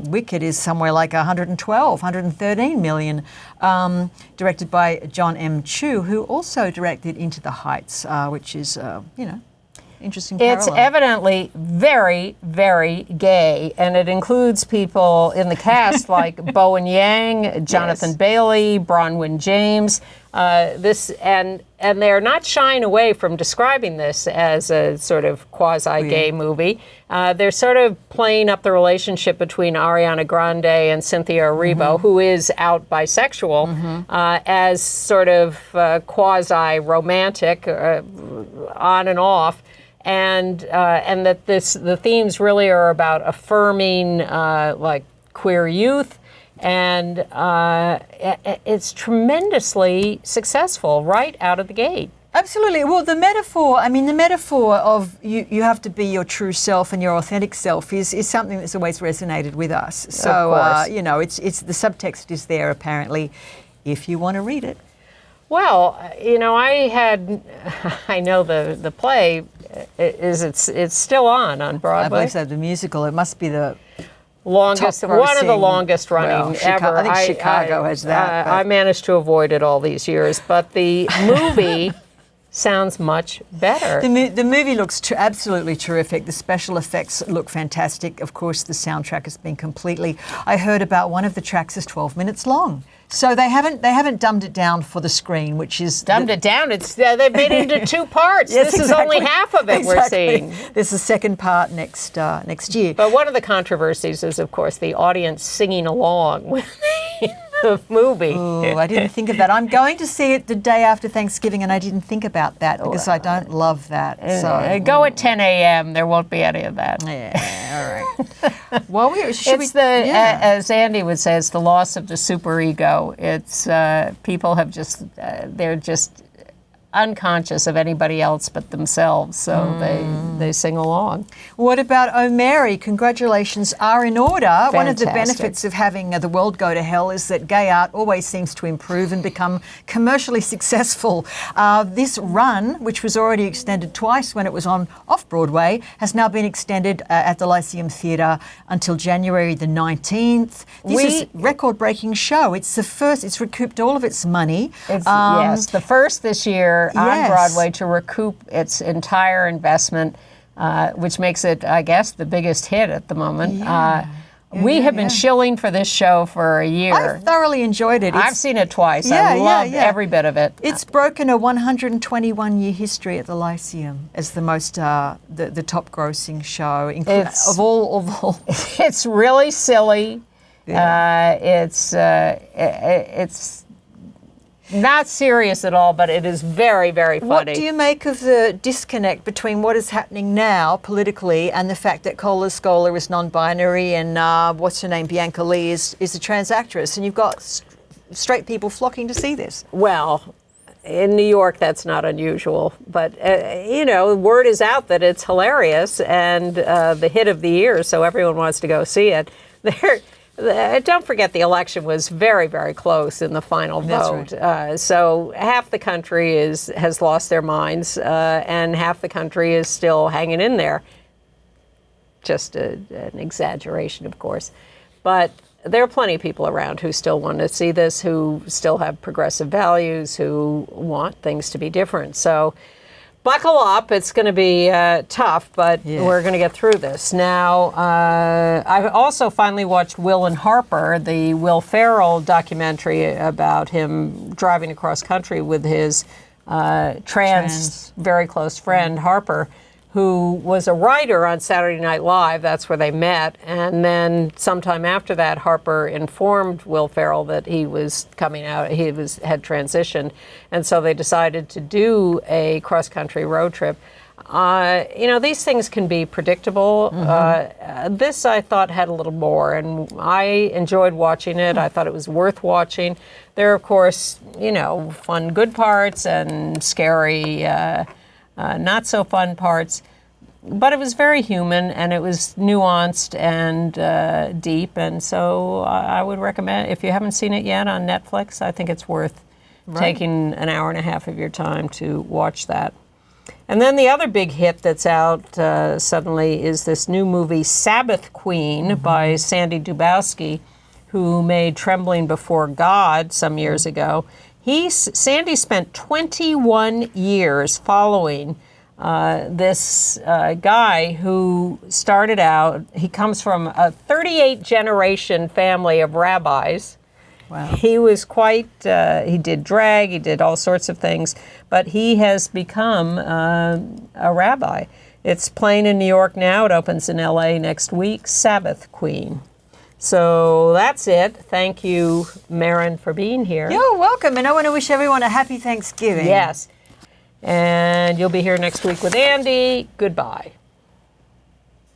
C: Wicked is somewhere like 113 million. Directed by John M. Chu, who also directed Into the Heights, which is, interesting parallel.
B: It's evidently very, very gay, and it includes people in the cast like Bowen Yang, Jonathan Bailey, Bronwyn James. And they're not shying away from describing this as a sort of quasi-gay movie. They're sort of playing up the relationship between Ariana Grande and Cynthia Erivo, who is out bisexual, as sort of quasi-romantic, on and off. And that the themes really are about affirming like queer youth, and it's tremendously successful right out of the gate.
C: Absolutely. Well, the metaphor of you have to be your true self and your authentic self is something that's always resonated with us. So it's the subtext is there apparently, if you want to read it.
B: Well, I know the play it's still on Broadway.
C: I believe so. The musical, it must be the
B: longest, one of the longest running ever.
C: I think Chicago has that.
B: I managed to avoid it all these years, but the movie sounds much better.
C: The movie looks absolutely terrific. The special effects look fantastic. Of course, the soundtrack has been completely. I heard about one of the tracks is 12 minutes long. So they haven't dumbed it down for the screen, which is
B: dumbed it down. It's they've made it into two parts.
C: Yes,
B: this is only half of it we're seeing.
C: There's a second part next year.
B: But one of the controversies is, of course, the audience singing along with the movie.
C: Oh, I didn't think of that. I'm going to see it the day after Thanksgiving, and I didn't think about that because I don't love that. So
B: Go at 10 a.m. There won't be any of that.
C: Yeah, all right. Well,
B: as Andy would say, it's the loss of the superego. It's people have just they're just unconscious of anybody else but themselves, so they sing along.
C: What about Oh Mary? Congratulations are in order.
B: Fantastic.
C: One of the benefits of having the world go to hell is that gay art always seems to improve and become commercially successful. This run, which was already extended twice when it was on off-Broadway, has now been extended at the Lyceum Theatre until January the 19th. This is a record-breaking show. It's the first, it's recouped all of its money.
B: Yes, the first this year on Broadway to recoup its entire investment, which makes it, I guess, the biggest hit at the moment. We have been shilling for this show for a year.
C: I thoroughly enjoyed it.
B: I've seen it twice. I loved every bit of it.
C: It's broken a 121-year history at the Lyceum as the most, the top-grossing show of all.
B: It's really silly. It's not serious at all, but it is very, very funny.
C: What do you make of the disconnect between what is happening now politically and the fact that Cola Scola is non-binary and what's her name, Bianca Lee, is a trans actress, and you've got straight people flocking to see this?
B: Well, in New York, that's not unusual, but word is out that it's hilarious and the hit of the year, so everyone wants to go see it. Don't forget the election was very, very close in the final vote. Right. So half the country has lost their minds, and half the country is still hanging in there. Just an exaggeration, of course. But there are plenty of people around who still want to see this, who still have progressive values, who want things to be different. So buckle up. It's going to be tough, but we're going to get through this. Now, I've also finally watched Will and Harper, the Will Ferrell documentary about him driving across country with his trans, very close friend, Harper, who was a writer on Saturday Night Live. That's where they met. And then sometime after that, Harper informed Will Ferrell that he was coming out, had transitioned. And so they decided to do a cross-country road trip. These things can be predictable. This, I thought, had a little more, and I enjoyed watching it. I thought it was worth watching. There are, of course, fun, good parts and scary, not so fun parts, but it was very human and it was nuanced and deep, and so I would recommend, if you haven't seen it yet on Netflix, I think it's worth taking an hour and a half of your time to watch that. And then the other big hit that's out suddenly is this new movie, Sabbath Queen, by Sandy Dubowski, who made Trembling Before God some years ago. Sandy spent 21 years following this guy who started out, he comes from a 38-generation family of rabbis. Wow. He was quite, he did drag, he did all sorts of things, but he has become a rabbi. It's playing in New York now. It opens in LA next week, Sabbath Queen. So that's it. Thank you, Merryn, for being here.
C: You're welcome, and I want to wish everyone a happy Thanksgiving.
B: Yes. And you'll be here next week with Andy. Goodbye.